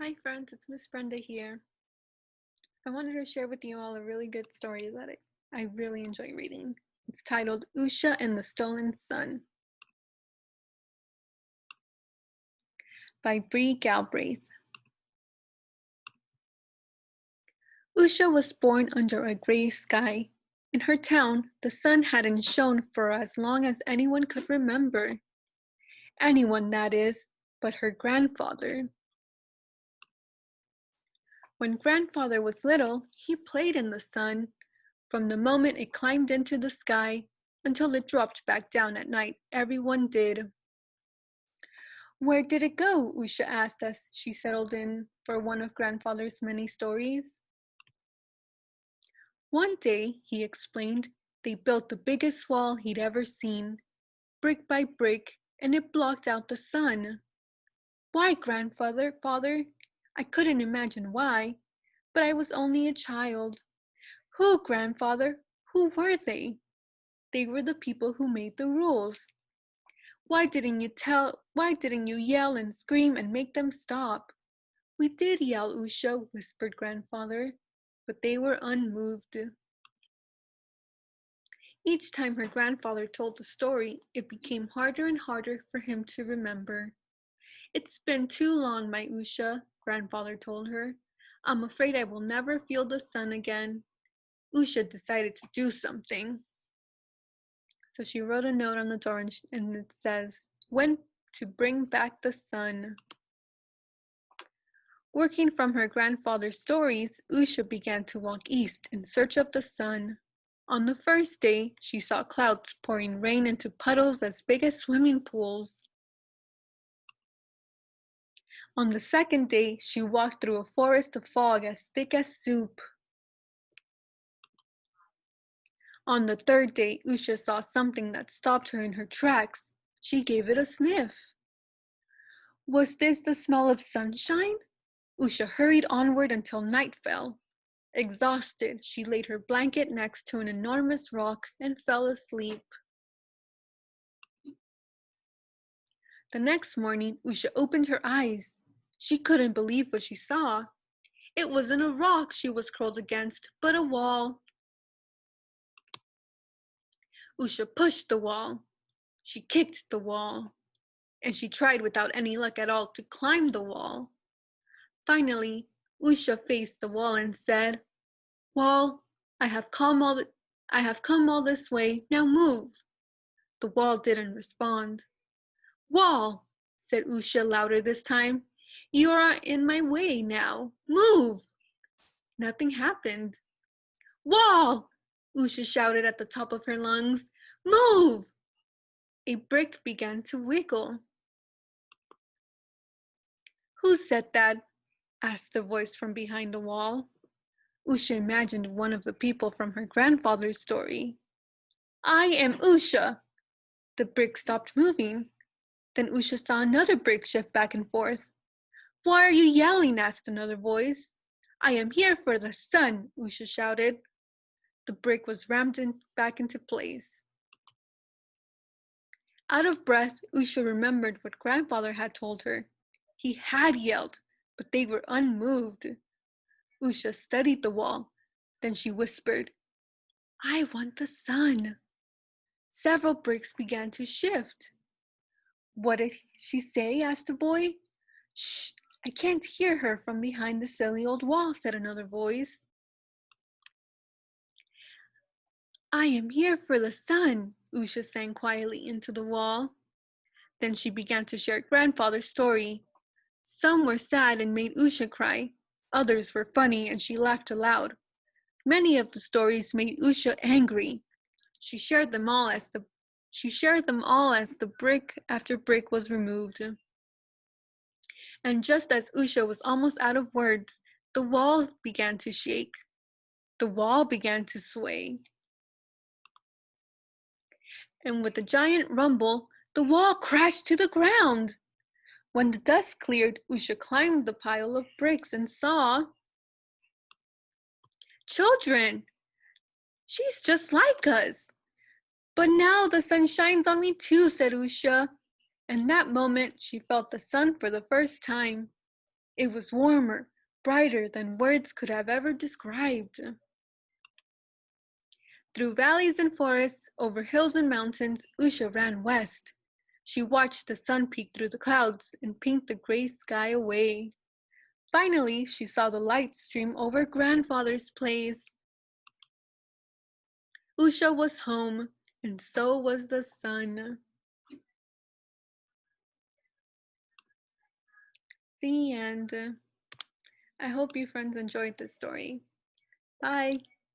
Hi friends, it's Miss Brenda here. I wanted to share with you all a really good story that I really enjoy reading. It's titled Usha and the Stolen Sun by Bree Galbraith. Usha was born under a gray sky. In her town, the sun hadn't shone for as long as anyone could remember. Anyone, that is, but her grandfather. When grandfather was little, he played in the sun, from the moment it climbed into the sky until it dropped back down at night. Everyone did. Where did it go? Usha asked as she settled in for one of grandfather's many stories. One day, he explained, they built the biggest wall he'd ever seen, brick by brick, and it blocked out the sun. Why, father? I couldn't imagine why, but I was only a child. Who, grandfather? Who were they? They were the people who made the rules. Why didn't you yell and scream and make them stop? We did yell, Usha, whispered grandfather, but they were unmoved. Each time her grandfather told the story, it became harder and harder for him to remember. It's been too long, my Usha, grandfather told her. I'm afraid I will never feel the sun again. Usha decided to do something. So she wrote a note on the door and it says, when to bring back the sun. Working from her grandfather's stories, Usha began to walk east in search of the sun. On the first day, she saw clouds pouring rain into puddles as big as swimming pools. On the second day, she walked through a forest of fog as thick as soup. On the third day, Usha saw something that stopped her in her tracks. She gave it a sniff. Was this the smell of sunshine? Usha hurried onward until night fell. Exhausted, she laid her blanket next to an enormous rock and fell asleep. The next morning, Usha opened her eyes. She couldn't believe what she saw. It wasn't a rock she was curled against, but a wall. Usha pushed the wall. She kicked the wall. And she tried without any luck at all to climb the wall. Finally, Usha faced the wall and said, Wall, I have come all this way, now move. The wall didn't respond. Wall, said Usha louder this time, you are in my way now, move. Nothing happened. Wall, Usha shouted at the top of her lungs, move. A brick began to wiggle. Who said that? Asked a voice from behind the wall. Usha imagined one of the people from her grandfather's story. I am Usha. The brick stopped moving. Then Usha saw another brick shift back and forth. Why are you yelling? Asked another voice. I am here for the sun, Usha shouted. The brick was rammed back into place. Out of breath, Usha remembered what grandfather had told her. He had yelled, but they were unmoved. Usha studied the wall. Then she whispered, I want the sun. Several bricks began to shift. What did she say? Asked the boy. Shh, I can't hear her from behind the silly old wall, said another voice. I am here for the sun, Usha sang quietly into the wall. Then she began to share grandfather's story. Some were sad and made Usha cry. Others were funny and she laughed aloud. Many of the stories made Usha angry. She shared them all as the brick after brick was removed. And just as Usha was almost out of words, the walls began to shake. The wall began to sway. And with a giant rumble, the wall crashed to the ground. When the dust cleared, Usha climbed the pile of bricks and saw children. She's just like us. But now the sun shines on me too, said Usha. And that moment, she felt the sun for the first time. It was warmer, brighter than words could have ever described. Through valleys and forests, over hills and mountains, Usha ran west. She watched the sun peek through the clouds and paint the gray sky away. Finally, she saw the light stream over grandfather's place. Usha was home, and so was the sun. The end. I hope you friends enjoyed this story. Bye.